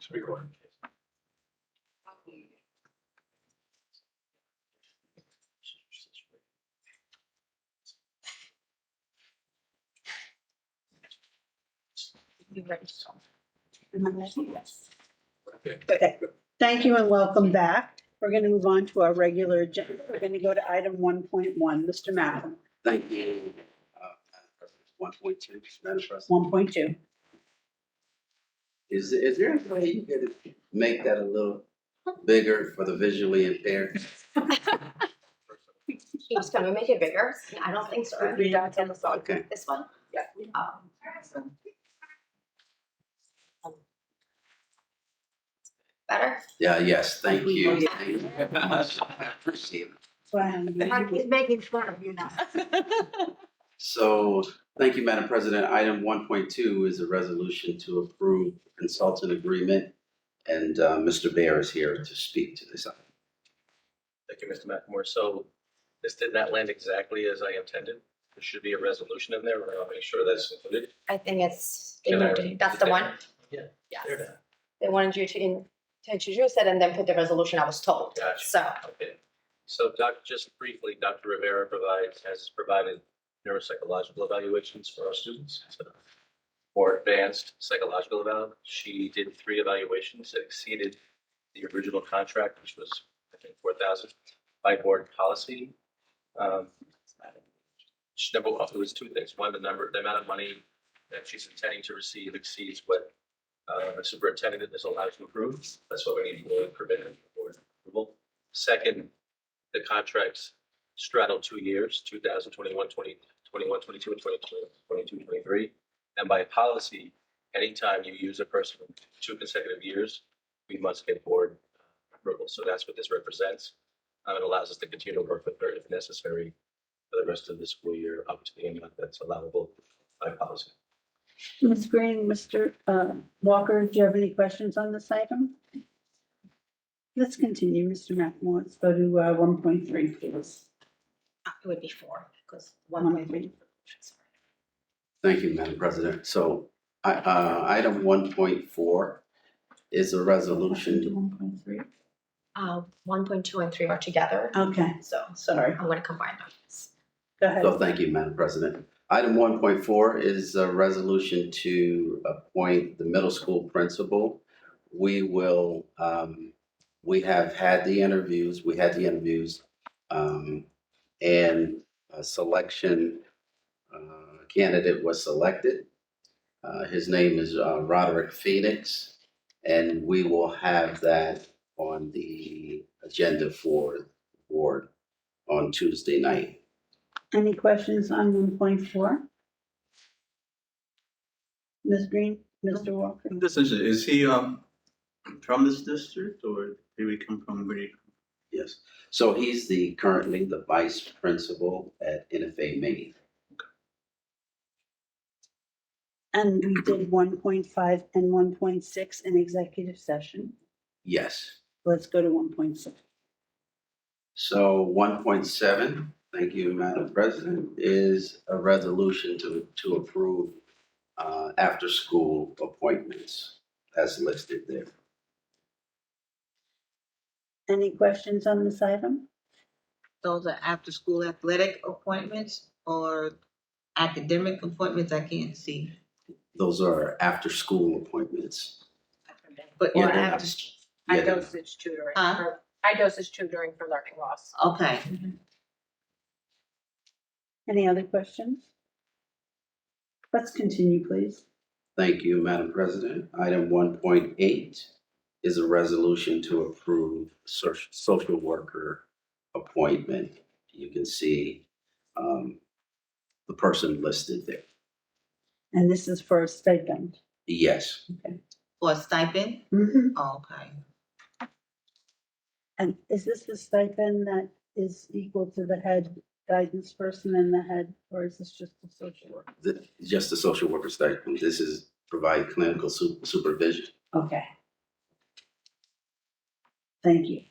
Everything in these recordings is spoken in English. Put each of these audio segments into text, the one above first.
It's recording. Okay, thank you and welcome back. We're going to move on to our regular agenda. We're going to go to item 1.1. Mr. Malcolm, Thank you. 1.2, Madam President. 1.2. Is there any way you could make that a little bigger for the visually impaired? He was gonna make it bigger. I don't think so. Okay. This one? Yeah. Better? Yeah, yes, thank you. Thank you very much. I appreciate it. So I have- He's making fun of you now. So, thank you, Madam President. Item 1.2 is a resolution to approve consultant agreement. And Mr. Bear is here to speak to this item. Thank you, Mr. McLemore. So this did not land exactly as I intended. There should be a resolution in there, but I'll make sure that's included. I think it's, Can I- that's the one? Yeah. Yes. There it is. They wanted you to introduce it and then put the resolution, I was told. Gotcha. So, Okay. So just briefly, Dr. Rivera has provided neuropsychological evaluations for our students. So for advanced psychological eval, she did 3 evaluations that exceeded the original contract, which was, I think, 4,000 by board policy. It was 2 things. One, the amount of money that she's intending to receive exceeds what the superintendent is allowed to approve. That's what we need to permit and board approval. Second, the contracts straddle 2 years, 2021, 21, 22, and 22, 23. And by policy, anytime you use a person for 2 consecutive years, we must get board approval. So that's what this represents. It allows us to continue to work with her if necessary for the rest of the school year up to the end that's allowable by policy. Ms. Green, Mr. Walker, do you have any questions on this item? Let's continue, Mr. McLemore. Let's go to 1.3, please. it would be 4, because 1.3. Thank you, Madam President. So, item 1.4 is a resolution. 1.3. 1.2 and 3 are together. Okay, So sorry. I'm gonna combine them. Go ahead. So thank you, Madam President. Item 1.4 is a resolution to appoint the middle school principal. We will, we have had the interviews, and a selection candidate was selected. His name is Roderick Phoenix, and we will have that on the agenda for the board on Tuesday night. Any questions on 1.4? Ms. Green, Mr. Walker? This is he from this district or did we come from where? Yes. So he's currently the vice principal at NFA Maine. And we did 1.5 and 1.6 in executive session. Yes. Let's go to 1.6. So 1.7, thank you, Madam President, is a resolution to approve after-school appointments as listed there. Any questions on this item? Those are after-school athletic appointments or academic appointments? I can't see. Those are after-school appointments. But Yeah, or they're after, not- yeah, they're- dosage tutoring. Huh? High dosage tutoring for learning loss. okay. Any other questions? Let's continue, please. Thank you, Madam President. Item 1.8 is a resolution to approve social worker appointment. You can see the person listed there. And this is for a stipend. Yes, For a stipend? Mm-hmm. Okay. And is this the stipend that is equal to the head guidance person and the head, or is this just the social worker? just the social worker stipend. This is provide clinical supervision. Okay. Thank you.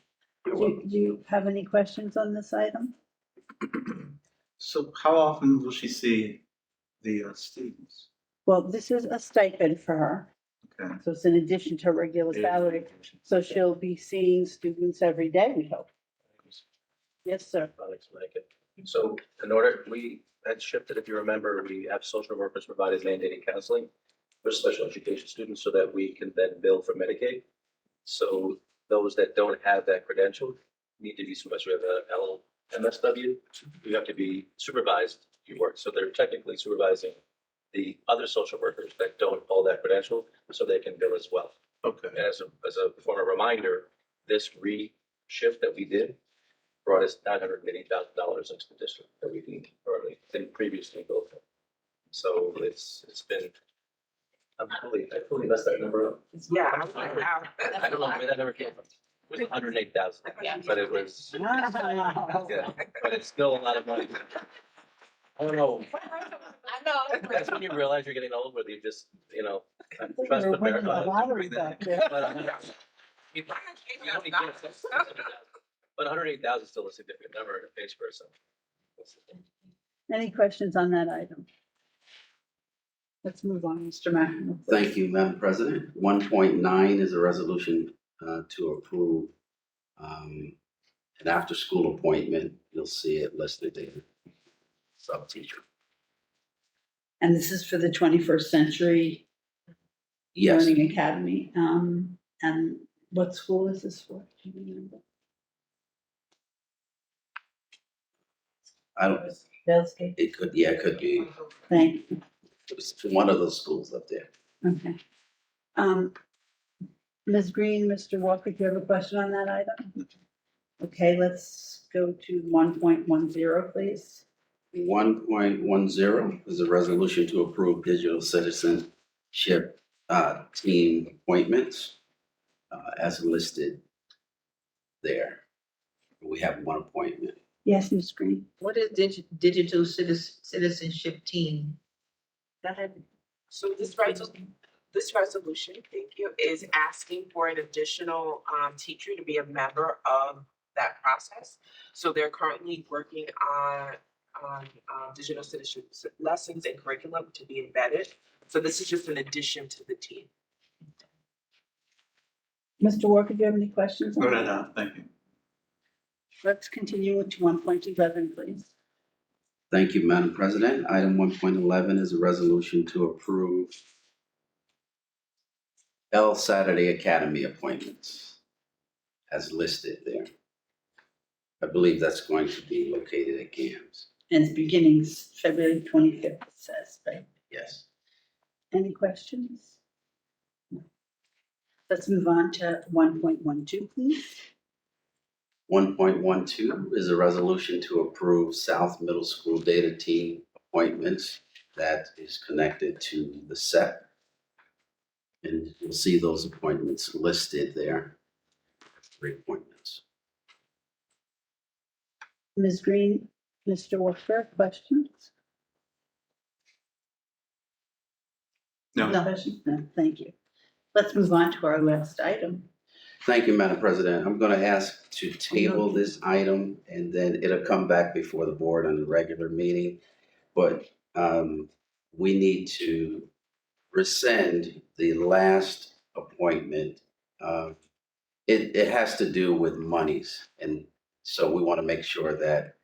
You're Do welcome. you have any questions on this item? So how often will she see the students? Well, this is a stipend for her. Okay. So it's in addition to her regular salary. So she'll be seeing students every day, we hope. Yes, sir. Alex Blanket. So in order, we had shifted, if you remember, we have social workers provided mandated counseling for special education students so that we can then bill for Medicaid. So those that don't have that credential need to be supervised. We have a LMSW. You have to be supervised your work. So they're technically supervising the other social workers that don't hold that credential so they can bill as well. Okay. And as a form of reminder, this reshift that we did brought us $980,000 into the district that we didn't previously build. So it's been, I fully messed that number up. Yeah. I don't know where that number came from. It was 108,000, but it was, Wow. yeah, but it's still a lot of money. I don't know. I know. That's when you realize you're getting old, where you just, We trust were but winning the verify. lottery back there. But, you only get 600,000. But 108,000 is still a significant number and it pays for itself. Any questions on that item? Let's move on, Mr. McEnroe. Thank you, Madam President. 1.9 is a resolution to approve an after-school appointment. You'll see it listed there. Sub-teacher. And this is for the 21st Century Yes, Learning Academy. And what school is this for? Do you remember? I don't, Bellscape. it could be, Thank you. it's one of those schools up there. Okay. Ms. Green, Mr. Walker, do you have a question on that item? Okay, let's go to 1.10, please. 1.10 is a resolution to approve digital citizenship team appointments as listed there. We have one appointment. Yes, Ms. Green. What is digital citizenship team? Go ahead. So this resolution, thank you, is asking for an additional teacher to be a member of that process. So they're currently working on digital citizenship lessons and curriculum to be embedded. So this is just an addition to the team. Mr. Walker, do you have any questions? on No, that? no, thank you. Let's continue to 1.11, please. Thank you, Madam President. Item 1.11 is a resolution to approve El Saturday Academy appointments as listed there. I believe that's going to be located at GAMS. And it's beginning February 25th, it says, right? Yes. Any questions? No. Let's move on to 1.12, please. 1.12 is a resolution to approve South Middle School data team appointments that is connected to the SEP. And you'll see those appointments listed there. 3 appointments. Ms. Green, Mr. Walker, questions? No, Questions? No, thank you. Let's move on to our last item. Thank you, Madam President. I'm going to ask to table this item and then it'll come back before the board on the regular meeting. But we need to rescind the last appointment. It has to do with monies. And so we want to make sure that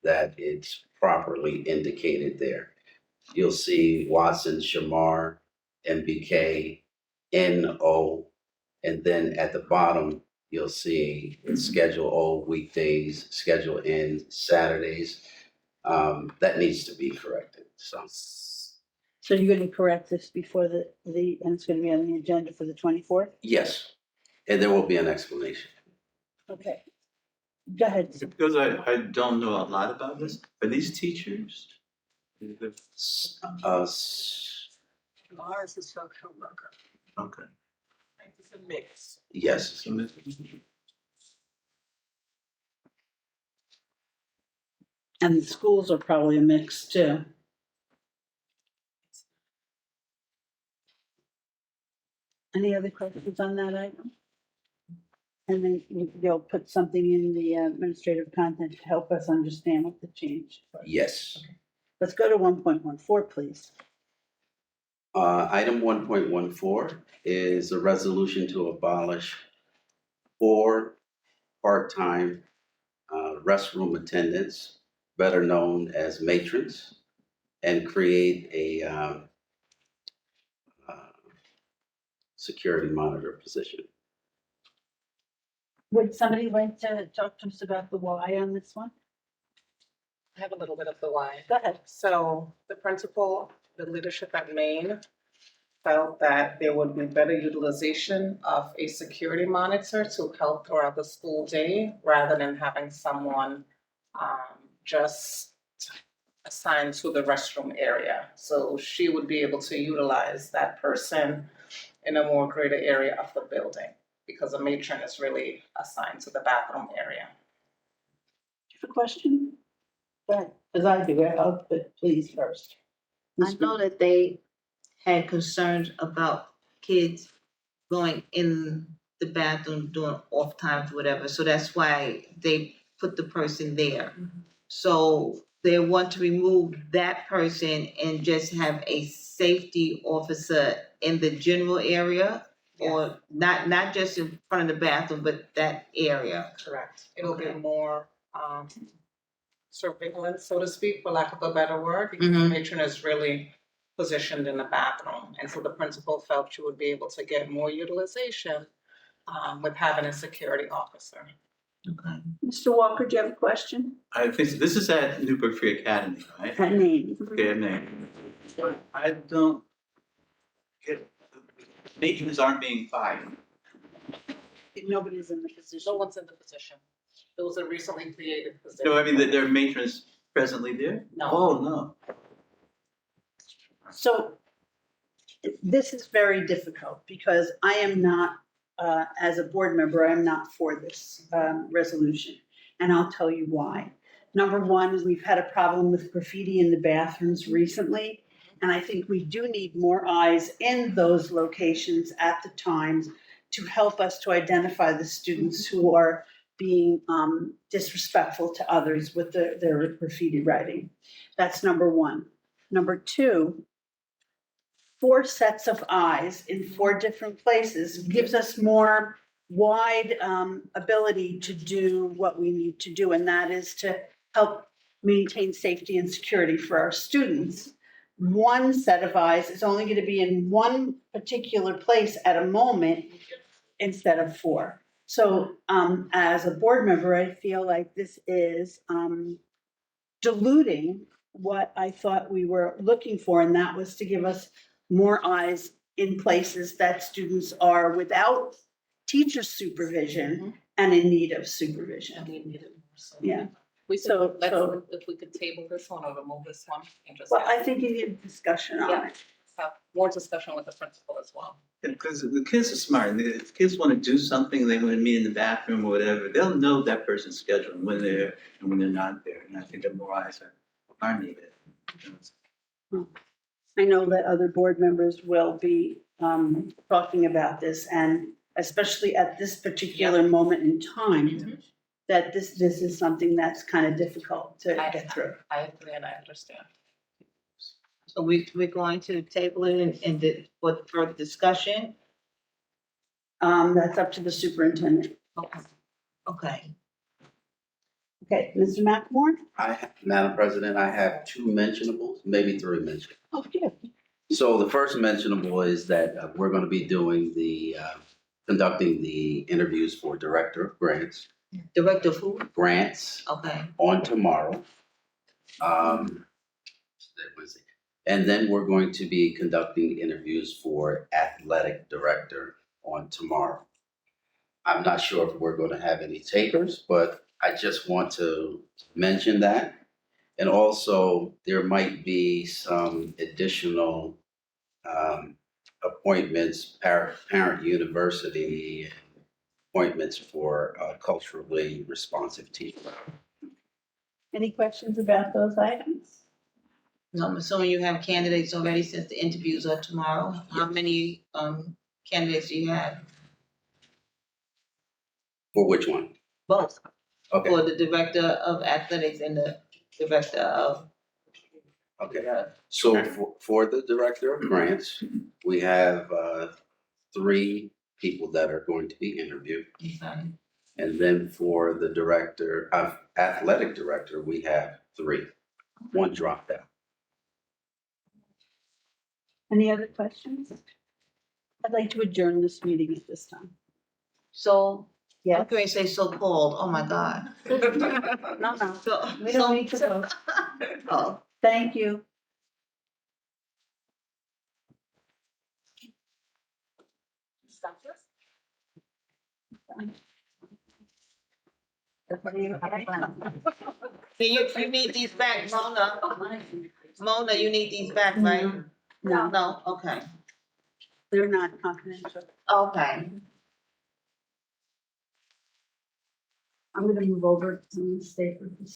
that it's properly indicated there. You'll see Watson, Shamar, MBK, NO, and then at the bottom, you'll see Schedule O weekdays, Schedule N Saturdays. That needs to be corrected, so. So you're going to correct this before and it's going to be on the agenda for the 24th? Yes, and there will be an explanation. Okay. Go ahead. because I don't know a lot about this. Are these teachers? Lars is social worker. Okay. It's a mix. Yes, And the schools are probably a mix too. Any other questions on that item? And then they'll put something in the administrative content to help us understand what the change was. yes. Let's go to 1.14, please. Item 1.14 is a resolution to abolish 4 part-time restroom attendants, better known as matrons, and create a uh, security monitor position. Would somebody like to talk to us about the why on this one? I have a little bit of the why. Go ahead. So the principal, the leadership at Maine felt that there would be better utilization of a security monitor to help throughout the school day rather than having someone just assigned to the restroom area. So she would be able to utilize that person in a more greater area of the building because a matron is really assigned to the bathroom area. Do you have a question? Go ahead, because I do, but please first. I know that they had concerns about kids going in the bathroom during off times, whatever, so that's why they put the person there. So they want to remove that person and just have a safety officer in the general area? Or not just in front of the bathroom, but that area? Correct. It'll be Okay. more surveillance, so to speak, for lack of a better word, because the Mhm. matron is really positioned in the bathroom. And so the principal felt she would be able to get more utilization with having a security officer. Okay. Mr. Walker, do you have a question? I think this is at Newburgh Free Academy, right? At name. Okay, name. I don't get, matrons aren't being fired. Nobody's in the position. No one's in the position. It was a recently created position. No, I mean, there are matrons presently there? No. Oh, no. So this is very difficult because I am not, as a board member, I'm not for this resolution. And I'll tell you why. Number one, we've had a problem with graffiti in the bathrooms recently. And I think we do need more eyes in those locations at the times to help us to identify the students who are being disrespectful to others with their graffiti writing. That's number one. Number two, 4 sets of eyes in 4 different places gives us more wide ability to do what we need to do, and that is to help maintain safety and security for our students. 1 set of eyes is only going to be in one particular place at a moment instead of 4. So as a board member, I feel like this is diluting what I thought we were looking for, and that was to give us more eyes in places that students are without teacher supervision and in need of supervision. And we need it more so. Yeah. We So- could, let's, so- if we could table this one or remove this one and just Well, I have, think you need a discussion on it. have more discussion with the principal as well. Because the kids are smart, and if kids want to do something, they want to meet in the bathroom or whatever, they'll know that person's schedule and when they're there and when they're not there. And I think that more eyes are needed. I know that other board members will be talking about this, and especially at this particular moment in time, that this is something that's kind of difficult to get through. I agree and I understand. So we're going to table it for further discussion? That's up to the superintendent. Okay. Okay. Okay, Mr. McMore? Madam President, I have 2 mentionables, maybe 3 mentionables. Oh, yeah. So the first mentionable is that we're going to be doing conducting the interviews for Director of Grants, Director of who? grants Okay. on tomorrow. Wednesday. And then we're going to be conducting interviews for Athletic Director on tomorrow. I'm not sure if we're going to have any takers, but I just want to mention that. And also, there might be some additional appointments, parent university appointments for culturally responsive teams. Any questions about those items? No, I'm assuming you have candidates already since the interviews are tomorrow. How many candidates do you have? For which one? Both. Okay. For the director of athletics and the director of Okay, so for the director of grants, we have, 3 people that are going to be interviewed. Okay. And then for the director, athletic director, we have 3. 1 dropped out. Any other questions? I'd like to adjourn this meeting at this time. So, I'm Yes? going to say so-called, oh my God. No, no, So, we don't need to vote. Oh, Thank you. Stop this. so you need these back, Mona. Mona, you need these back, right? No, No, okay. they're not confidential. Okay. I'm gonna move over to stay for this.